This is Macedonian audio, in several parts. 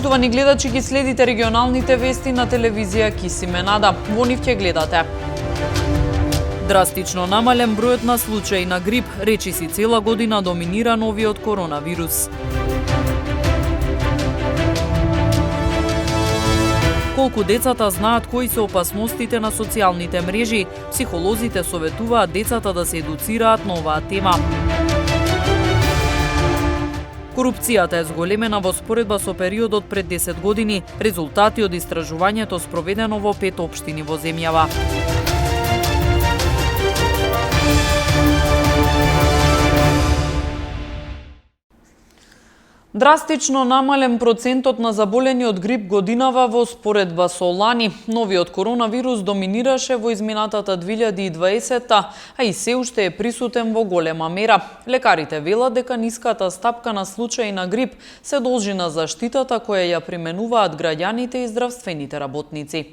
Поштовани гледачи, ги следите регионалните вести на телевизија Кисименада. Во нив ќе гледате: драстично намален бројот на случаи на грип, речиси цела година доминира новиот коронавирус. Колку децата знаат кои се опасностите на социјалните мрежи, психолозите советуваат децата да се едуцираат на оваа тема. Корупцијата е зголемена во споредба со периодот пред 10 години, резултати од истражувањето спроведено во 5 општини во земјава. Драстично намален процентот на заболени од грип годинава во споредба со лани. Новиот коронавирус доминираше во изминатата 2020, а и се уште е присутен во голема мера. Лекарите велат дека ниската стапка на случаи на грип се должи на заштитата која ја применуваат граѓаните и здравствените работници.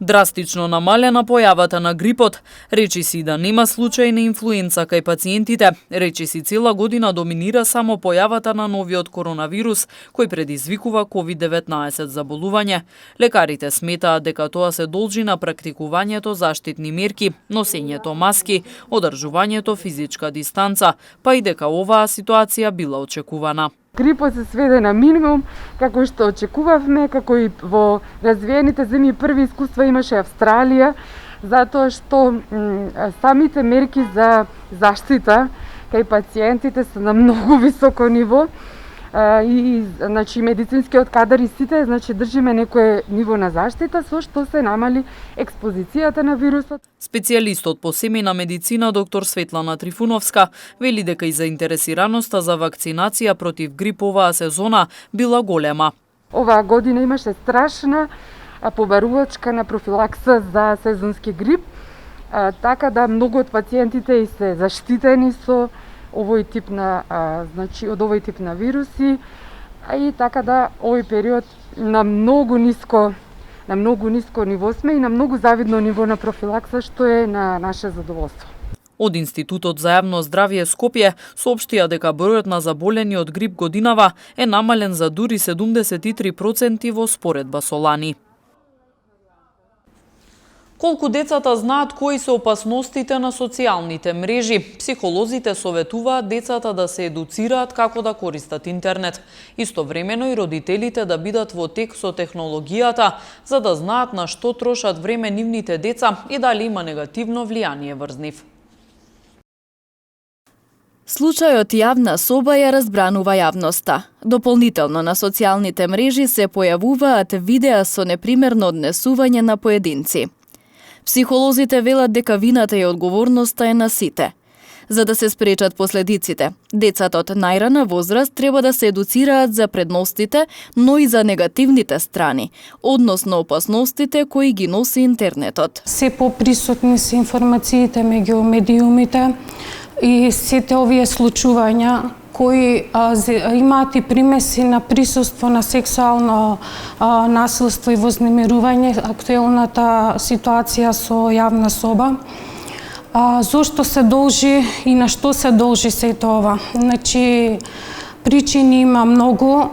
Драстично намалена појавата на грипот, речиси да нема случај на инфлуенца кај пациентите, речиси цела година доминира само појавата на новиот коронавирус, кој предизвикува COVID-19 заболување. Лекарите сметаат дека тоа се должи на практикувањето заштитни мерки, носењето маски, одржувањето физичка дистанца, па и дека оваа ситуација била очекувана. Грипот се сведе на минимум, како што очекувавме, како и во развиените земји први искуства имаше Австралија, затоа што самите мерки за заштита кај пациентите се на многу високо ниво и значи медицинскиот кадар и сите држиме некое ниво на заштита со што се намали експозицијата на вирусот. Специјалистот по семејна медицина доктор Светлана Трифуновска вели дека и заинтересираноста за вакцинација против грип оваа сезона била голема. Оваа година имаше страшна побарувачка на профилакса за сезонски грип, така да многу од пациентите и се заштитени со овој тип на од овој тип на вируси, и така да овој период на многу ниско ниво сме и на многу завидно ниво на профилакса, што е на наше задоволство. Од Институтот за јавно здравје Скопје соопштија дека бројот на заболени од грип годинава е намален за дури 73% во споредба со лани. Колку децата знаат кои се опасностите на социјалните мрежи, психолозите советуваат децата да се едуцираат како да користат интернет. Истовремено и родителите да бидат во тек со технологијата, за да знаат на што трошат време нивните деца и дали има негативно влијание врз нив. Случајот јавна соба ја разбранува јавноста. Дополнително на социјалните мрежи се појавуваат видеа со непримерно однесување на поединци. Психолозите велат дека вината и одговорноста е на сите. За да се спречат последиците, децата од најрана возраст треба да се едуцираат за предностите, но и за негативните страни, односно опасностите кои ги носи интернетот. Се поприсутни се информациите меѓу медиумите и сите овие случувања кои имаат и примеси на присуство на сексуално насилство и вознемирување, актуелната ситуација со јавна соба. Зошто се должи и на што се должи се тоа? Значи, причини има многу,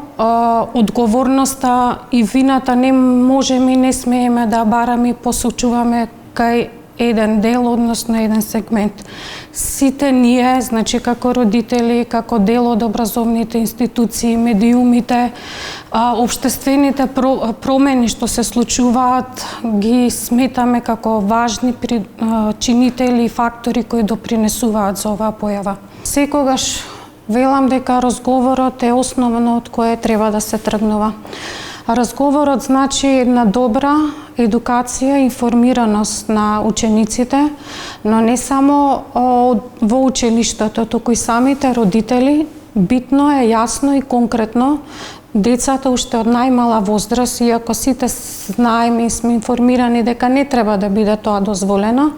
одговорноста и вината не можеме и не смееме да бараме и посочуваме кај еден дел, односно еден сегмент. Сите ние, значи како родители, како дел од образовните институции, медиумите, општествените промени што се случуваат, ги сметаме како важни чинители и фактори кои допринесуваат за оваа појава. Секогаш велам дека разговорот е основно од кое треба да се тргнува. Разговорот значи една добра едукација, информираност на учениците, но не само во училиштето, туку и самите родители. Битно е јасно и конкретно децата уште од најмала возраст, иако сите знаеме и сме информирани дека не треба да биде тоа дозволено,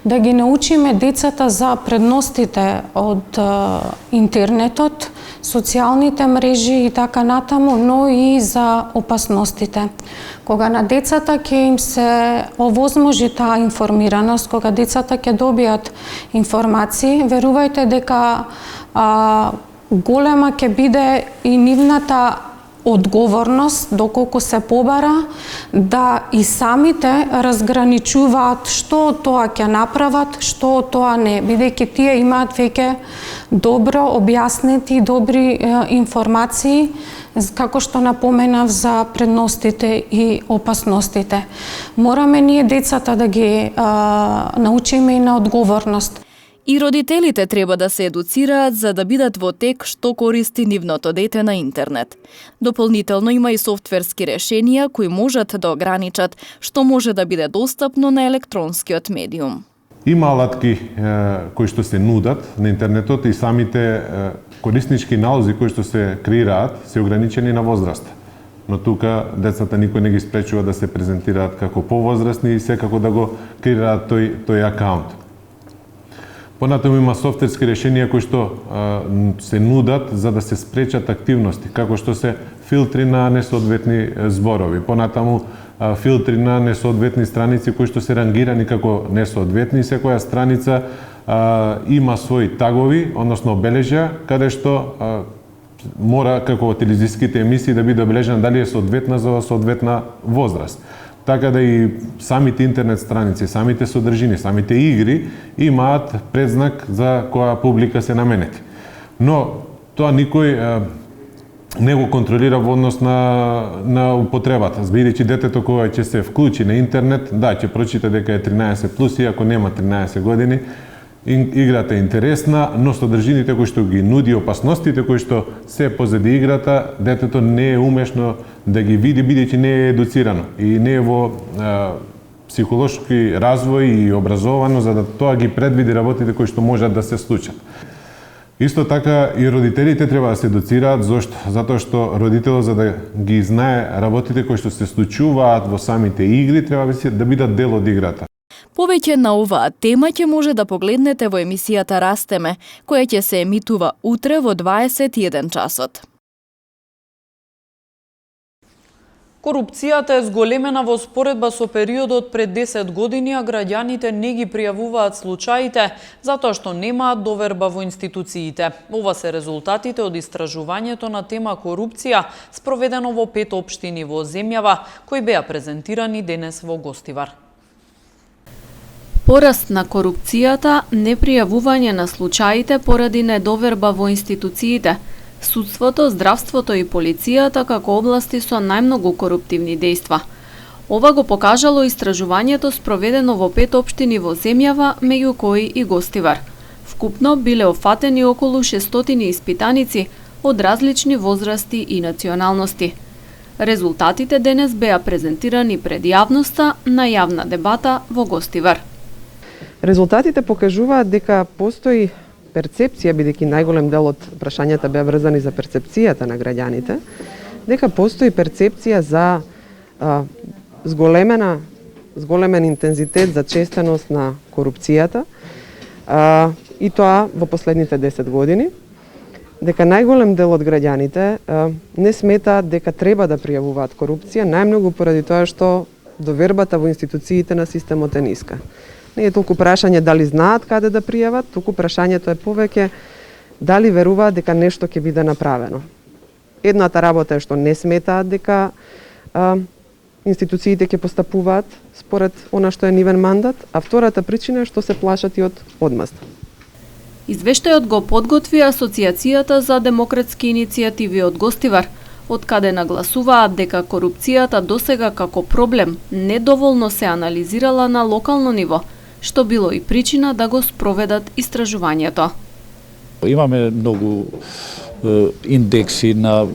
да ги научиме децата за предностите од интернетот, социјалните мрежи и така натаму, но и за опасностите. Кога на децата ќе им се овозможи таа информираност, кога децата ќе добијат информации, верувајте дека голема ќе биде и нивната одговорност, доколку се побара, да и самите разграничуваат што од тоа ќе направат, што од тоа не, бидејќи тие имаат веќе добро објаснети, добри информации, како што напоменав за предностите и опасностите. Мораме ние децата да ги научиме и на одговорност. И родителите треба да се едуцираат за да бидат во тек што користи нивното дете на интернет. Дополнително има и софтверски решенија кои можат да ограничат што може да биде достапно на електронскиот медиум. Има алатки кои што се нудат на интернетот и самите кориснички налози кои што се креираат се ограничени на возраст. Но тука децата никој не ги спречува да се презентираат како повозрастни и секако да го креираат тој акаунт. Понатаму има софтверски решенија кои што се нудат за да се спречат активности, како што се филтри на несоодветни зборови. Понатаму филтри на несоодветни страници кои што се рангирани како несоодветни. Секоја страница има своји тагови, односно обележја, каде што мора како телевизиските емисии да биде обележена дали е соодветна за соодветна возраст. Така да и самите интернет страници, самите содржини, самите игри имаат предзнак за која публика се наменети. Но тоа никој не го контролира во однос на употребата. Бидејќи детето кога ќе се вклучи на интернет, да, ќе прочита дека е 13+, иако нема 13 години, играта е интересна, но содржините кои што ги нуди, опасностите кои што се позади играта, детето не е умешно да ги види, бидејќи не е едуцирано и не е во психолошки развој и образовано за да тоа ги предвиди работите кои што можат да се случат. Исто така и родителите треба да се едуцираат, зошто? Затоа што родителот за да ги знае работите кои што се случуваат во самите игри треба да бидат дел од играта. Повеќе на оваа тема ќе може да погледнете во емисијата Растеме, која ќе се емитува утре во 21 часот. Корупцијата е зголемена во споредба со периодот пред 10 години, а граѓаните не ги пријавуваат случаите затоа што немаат доверба во институциите. Ова се резултатите од истражувањето на тема корупција, спроведено во 5 општини во земјава, кои беа презентирани денес во Гостивар. Пораст на корупцијата, непријавување на случаите поради недоверба во институциите, судството, здравството и полицијата како области со најмногу коруптивни дејства. Ова го покажало истражувањето спроведено во 5 општини во земјава, меѓу кои и Гостивар. Вкупно биле офатени околу 600 испитаници од различни возрасти и националности. Резултатите денес беа презентирани пред јавноста на јавна дебата во Гостивар. Резултатите покажуваат дека постои перцепција, бидејќи најголем дел од прашањата беа врзани за перцепцијата на граѓаните, дека постои перцепција за зголемен интензитет, за честеност на корупцијата, и тоа во последните 10 години, дека најголем дел од граѓаните не сметаат дека треба да пријавуваат корупција, најмногу поради тоа што довербата во институциите на системот е ниска. Не е толку прашање дали знаат каде да пријават, туку прашањето е повеќе дали веруваат дека нешто ќе биде направено. Едната работа е што не сметаат дека институциите ќе постапуваат според она што е нивен мандат, а втората причина е што се плашат и од одмазда. Извештајот го подготви Асоциацијата за демократски иницијативи од Гостивар, од каде нагласуваат дека корупцијата досега како проблем недоволно се анализирала на локално ниво, што било и причина да го спроведат истражувањето. Имаме многу индекси на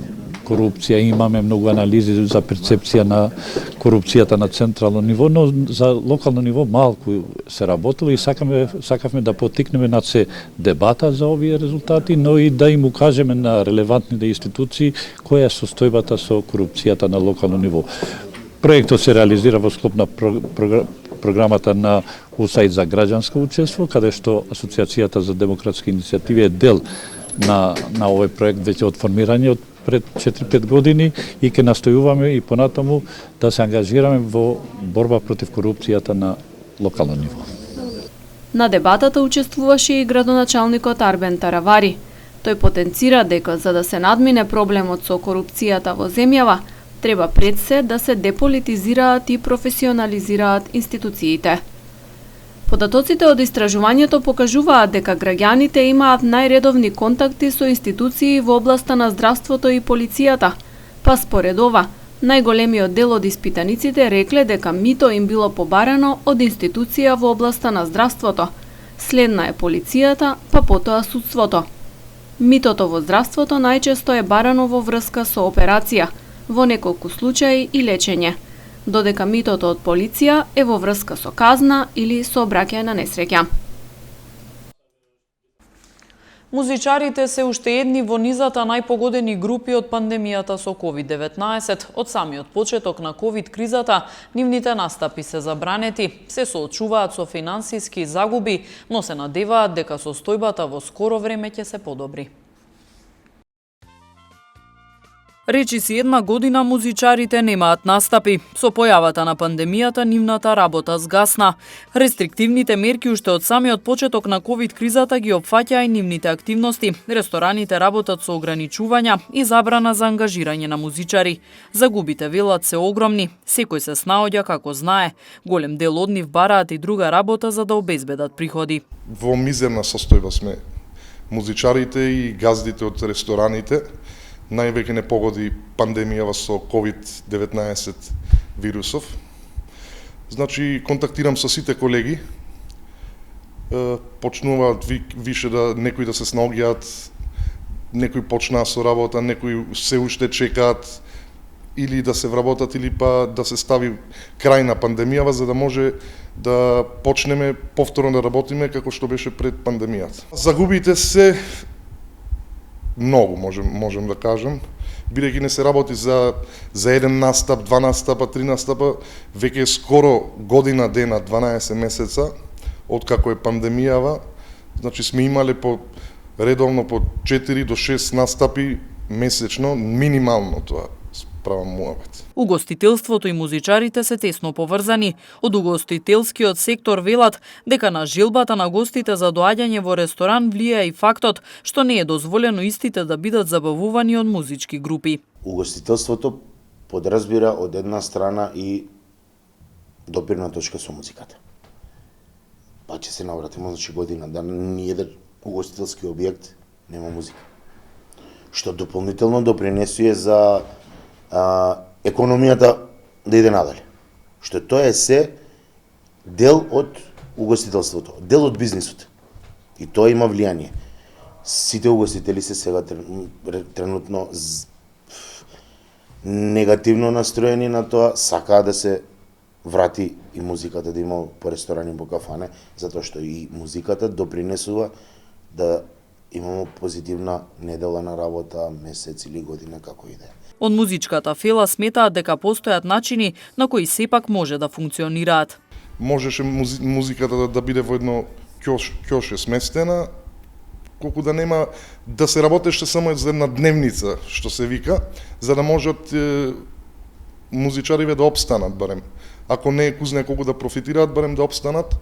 корупција, имаме многу анализи за перцепција на корупцијата на централно ниво, но за локално ниво малку се работело и сакавме да поттикнеме на се дебата за овие резултати, но и да им укажеме на релевантните институции која е состојбата со корупцијата на локално ниво. Проектот се реализира во склоп на програмата на УСАИД за граѓанско учество, каде што Асоциацијата за демократски иницијативи е дел на овој проект веќе од формирање од пред 4-5 години и ќе настојуваме и понатаму да се ангажираме во борба против корупцијата на локално ниво. На дебатата учествуваше и градоначалникот Арбен Таравари. Тој потенцира дека за да се надмине проблемот со корупцијата во земјава, треба пред се да се деполитизираат и професионализираат институциите. Податоците од истражувањето покажуваат дека граѓаните имаат најредовни контакти со институции во областа на здравството и полицијата, па според ова, најголемиот дел од испитаниците рекле дека мито им било побарано од институција во областа на здравството, следна е полицијата, па потоа судството. Митото во здравството најчесто е барано во врска со операција, во неколку случаи и лечење, додека митото од полиција е во врска со казна или со обраќање на несреќа. Музичарите се уште едни во низата најпогодени групи од пандемијата со COVID-19. Од самиот почеток на COVID-кризата, нивните настапи се забранети, се соочуваат со финансиски загуби, но се надеваат дека состојбата во скоро време ќе се подобри. Речиси една година музичарите немаат настапи. Со појавата на пандемијата нивната работа згасна. Рестриктивните мерки уште од самиот почеток на COVID-кризата ги опфаќаа и нивните активности. Рестораните работат со ограничувања и забрана за ангажирање на музичари. Загубите, велат, се огромни. Секој се снаоѓа како знае. Голем дел од нив бараат и друга работа за да обезбедат приходи. Во мизерна состојба сме музичарите и газдите од рестораните. Највеќе не погоди пандемијава со COVID-19 вирусов. Значи, контактирам со сите колеги, почнуваат више да некои да се снаоѓаат, некои почнаа со работа, некои се уште чекаат или да се вработат или па да се стави крај на пандемијава за да може да почнеме повторно да работиме како што беше пред пандемијата. Загубите се многу, можем да кажем, бидејќи не се работи за еден настап, два настапа, три настапа, веќе скоро година дена, 12 месеца, откако е пандемијава, значи сме имале редовно по 4 до 6 настапи месечно, минимално тоа. Правам муабет. Угостителството и музичарите се тесно поврзани. Од угостителскиот сектор велат дека на желбата на гостите за доаѓање во ресторан влијае и фактот што не е дозволено истите да бидат забавувани од музички групи. Угостителството подразбира од една страна и допирна точка со музиката. Па ќе се навратиме значи година да ниеден угостителски објект нема музика. Што дополнително допринесува за економијата да иде надале. Што тоа е се дел од угостителството, дел од бизнисот. И тоа има влијание. Сите угостители се сега тренутно негативно настроени на тоа, сакаат да се врати и музиката да има по ресторани, по кафане, затоа што и музиката допринесува да имаме позитивна недела на работа, месец или година, како и да е. Од музичката фела сметаат дека постојат начини на кои сепак може да функционираат. Можеше музиката да биде во едно ќоше сместена, колку да нема да се работеше само за една дневница, што се вика, за да можат музичариве да опстанат барем. Ако не кузне колку да профитираат, барем да опстанат,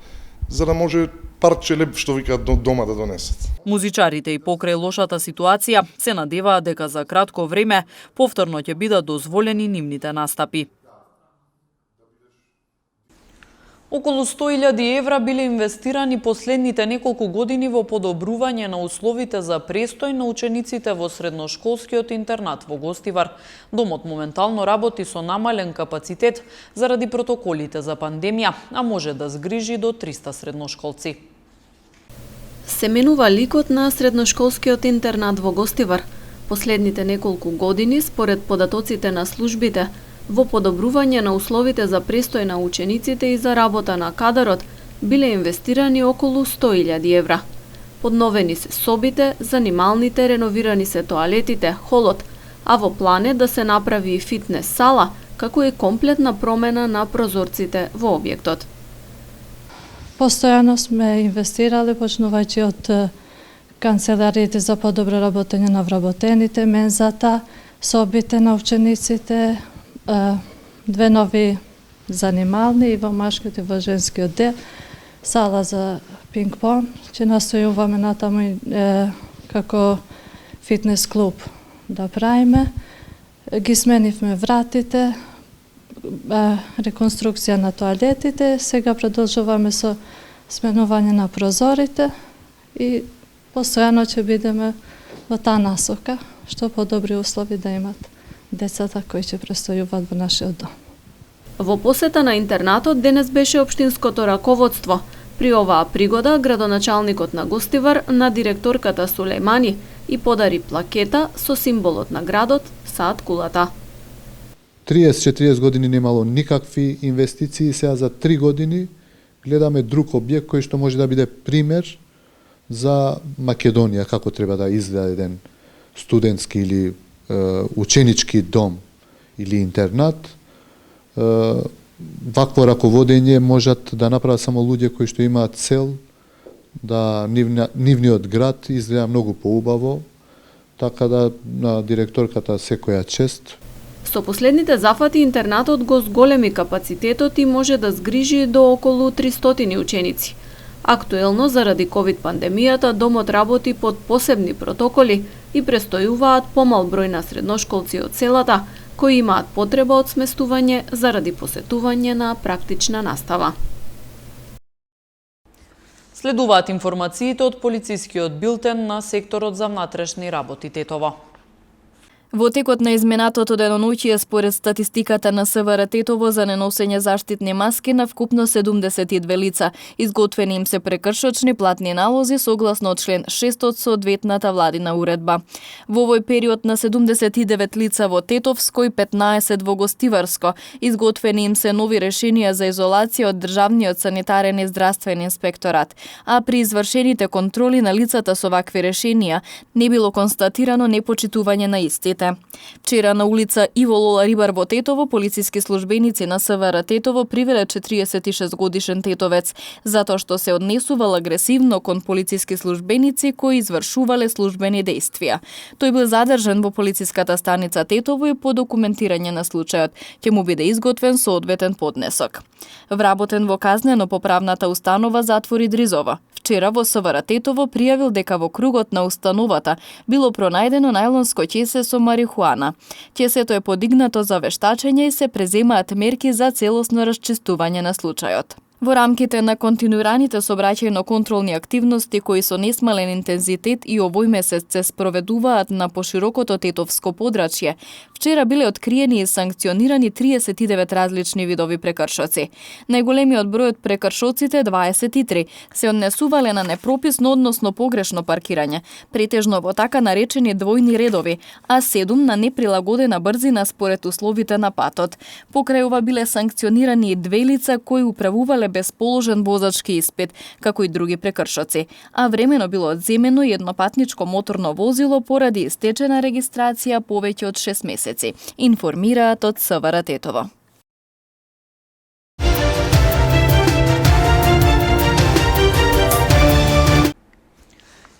за да може парче леб, што викаат, дома да донесат. Музичарите и покрај лошата ситуација се надеваат дека за кратко време повторно ќе бидат дозволени нивните настапи. Околу 100.000 евра биле инвестирани последните неколку години во подобрување на условите за престој на учениците во средношколскиот интернат во Гостивар. Домот моментално работи со намален капацитет заради протоколите за пандемија, а може да згрижи до 300 средношколци. Се менува ликот на средношколскиот интернат во Гостивар. Последните неколку години, според податоците на службите, во подобрување на условите за престој на учениците и за работа на кадарот, биле инвестирани околу 100.000 евра. Подновени се собите, занималните, реновирани се тоалетите, холот, а во план е да се направи и фитнес сала, како и комплетна промена на прозорците во објектот. Постојано сме инвестирали, почнувајќи од канцелариите за подобро работење на вработените, мензата, собите на учениците, две нови занимални и во машкиот и во женскиот дел, сала за пинг-понг, че настојуваме натаму како фитнес клуб да правиме. Ги сменивме вратите, реконструкција на тоалетите, сега продолжуваме со сменување на прозорите и постојано ќе бидеме во таа насока, што подобри услови да имат децата кои ќе престојуваат во нашиот дом. Во посета на интернатот денес беше општинското раководство. При оваа пригода градоначалникот на Гостивар на директорката Сулејмани и подари плакета со символот на градот Саат Кулата. 30-40 години немало никакви инвестиции, сега за 3 години гледаме друг објект кој што може да биде пример за Македонија, како треба да изгледа еден студентски или ученички дом или интернат. Вакво раководење можат да направат само луѓе кои што имаат цел да нивниот град изгледа многу поубаво, така да на директорката секоја чест. Со последните зафати интернатот го зголеми капацитетот и може да згрижи до околу 300 ученици. Актуелно, заради ковид пандемијата, домот работи под посебни протоколи и престојуваат помал број на средношколци од селата, кои имаат потреба од сместување заради посетување на практична настава. Следуваат информациите од полицискиот билтен на секторот за внатрешни работи Тетово. Во текот на изминатото деноноќие, според статистиката на СВР Тетово за неносење заштитни маски на вкупно 72 лица, изготвени им се прекршочни платни налози согласно член 6 од соодветната владина уредба. Во овој период на 79 лица во Тетовско и 15 во Гостиварско, изготвени им се нови решенија за изолација од Државниот санитарен и здравствен инспекторат, а при извршените контроли на лицата со вакви решенија не било констатирано непочитување на истите. Вчера на улица Иво Лола Рибар во Тетово, полициски службеници на СВР Тетово привеле 46 годишен тетовец, затоа што се однесувал агресивно кон полициски службеници кои извршувале службени дејствија. Тој бил задржан во полициската станица Тетово и по документирање на случајот ќе му биде изготвен соодветен поднесок. Вработен во казнено-поправната установа затвори Дризова, вчера во СВР Тетово пријавил дека во кругот на установата било пронајдено најлонско ќесе со марихуана. Ќесето е подигнато за вештачење и се преземаат мерки за целосно расчистување на случајот. Во рамките на континуираните сообраќајно-контролни активности кои со несмален интензитет и овој месец се спроведуваат на поширокото тетовско подрачје, вчера биле откриени и санкционирани 39 различни видови прекршоци. Најголемиот број од прекршоците, 23, се однесувале на непрописно, односно погрешно паркирање, претежно во така наречени двојни редови, а 7 на неприлагодена брзина според условите на патот. Покрај ова биле санкционирани и 2 лица кои управувале без положен возачки испит, како и други прекршоци, а времено било одземено и еднопатничко моторно возило поради истечена регистрација повеќе од 6 месеци, информираат од СВР Тетово.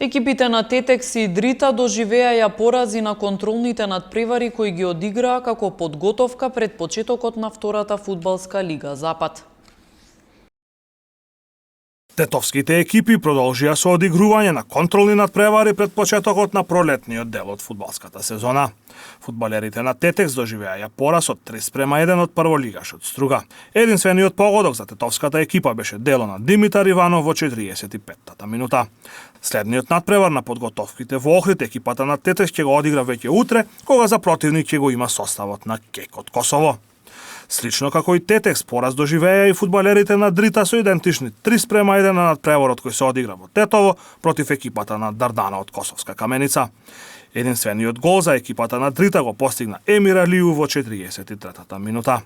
Екипите на Тетекс и Дрита доживеаја порази на контролните надпревари кои ги одиграа како подготовка пред почетокот на втората фудбалска лига Запад. Тетовските екипи продолжија со одигрување на контролни надпревари пред почетокот на пролетниот дел од фудбалската сезона. Фудбалерите на Тетекс доживеаја пораз од 3:1 од прволигашот Струга. Единствениот погодок за тетовската екипа беше дело на Димитар Иванов во 45-та минута. Следниот надпревар на подготовките во Охрид екипата на Тетекс ќе го одигра веќе утре, кога за противник ќе го има составот на КЕК од Косово. Слично како и Тетекс, пораз доживеа и фудбалерите на Дрита со идентични 3:1 на надпреворот кој се одигра во Тетово против екипата на Дардана од Косовска Каменица. Единствениот гол за екипата на Дрита го постигна Емир Алију во 43-та минута.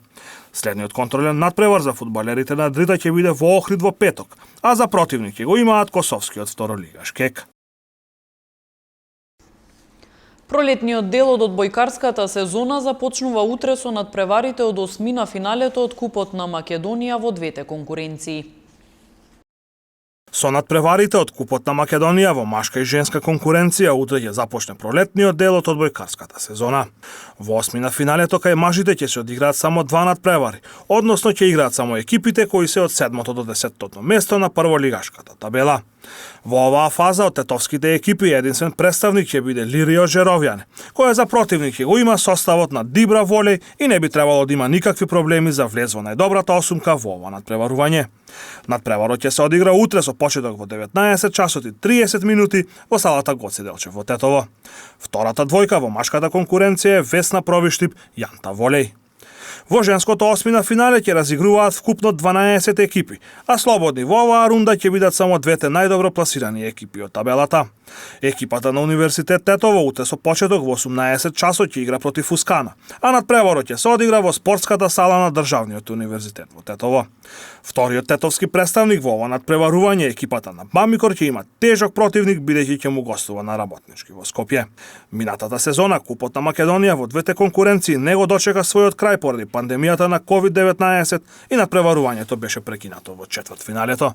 Следниот контролен надпревар за фудбалерите на Дрита ќе биде во Охрид во петок, а за противник ќе го имаат косовскиот второлигаш КЕК. Пролетниот дел од одбојкарската сезона започнува утре со надпреварите од осмина финалето од Купот на Македонија во двете конкуренции. Со надпреварите од Купот на Македонија во машка и женска конкуренција утре ќе започне пролетниот дел од одбојкарската сезона. Во осмина финалето кај мажите ќе се одиграат само 2 надпревари, односно ќе играат само екипите кои се од 7-то до 10-то место на прволигашката табела. Во оваа фаза од тетовските екипи единствен представник ќе биде Лирио Жеровјан, кој за противник ќе го има составот на Дибра Волеј и не би требало да има никакви проблеми за влез во најдобрата осумка во ова надпреварување. Надпреварот ќе се одигра утре со почеток во 19 часот и 30 минути во салата Гоце Делчев во Тетово. Втората двојка во машката конкуренција е Весна Провиштип Јанта Волеј. Во женското осмина финале ќе разигруваат вкупно 12 екипи, а слободни во оваа рунда ќе бидат само двете најдобро пласирани екипи од табелата. Екипата на Универзитет Тетово утре со почеток во 18 часот ќе игра против Ускана, а надпреварот ќе се одигра во спортската сала на Државниот универзитет во Тетово. Вториот тетовски представник во ова надпреварување, екипата на Бамикор, ќе има тежок противник бидејќи ќе му гостува на Работнички во Скопје. Минатата сезона Купот на Македонија во двете конкуренции не го дочека својот крај поради пандемијата на COVID-19 и надпреварувањето беше прекинато во четвртфиналето.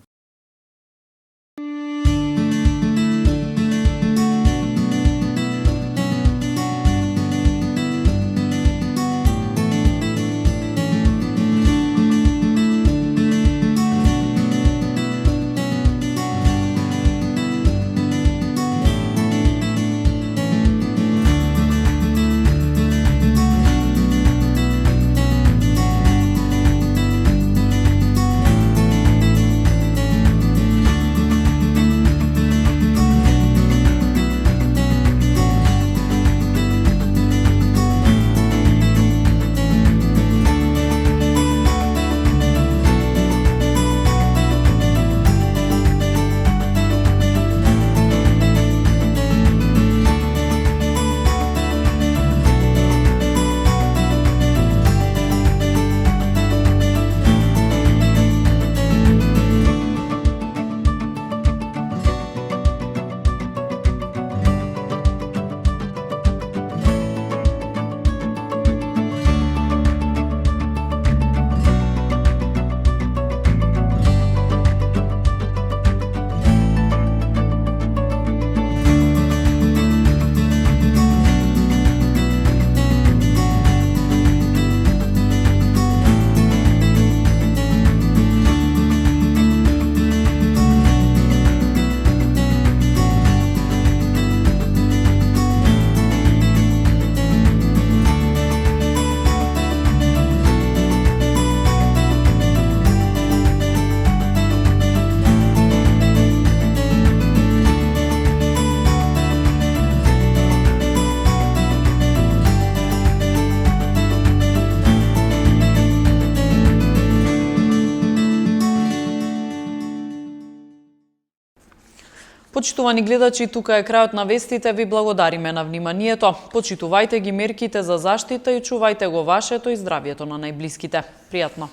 Почитувани гледачи, тука е крајот на вестите. Ви благодариме на вниманието. Почитувајте ги мерките за заштита и чувајте го вашето и здравието на најблиските. Пријатно!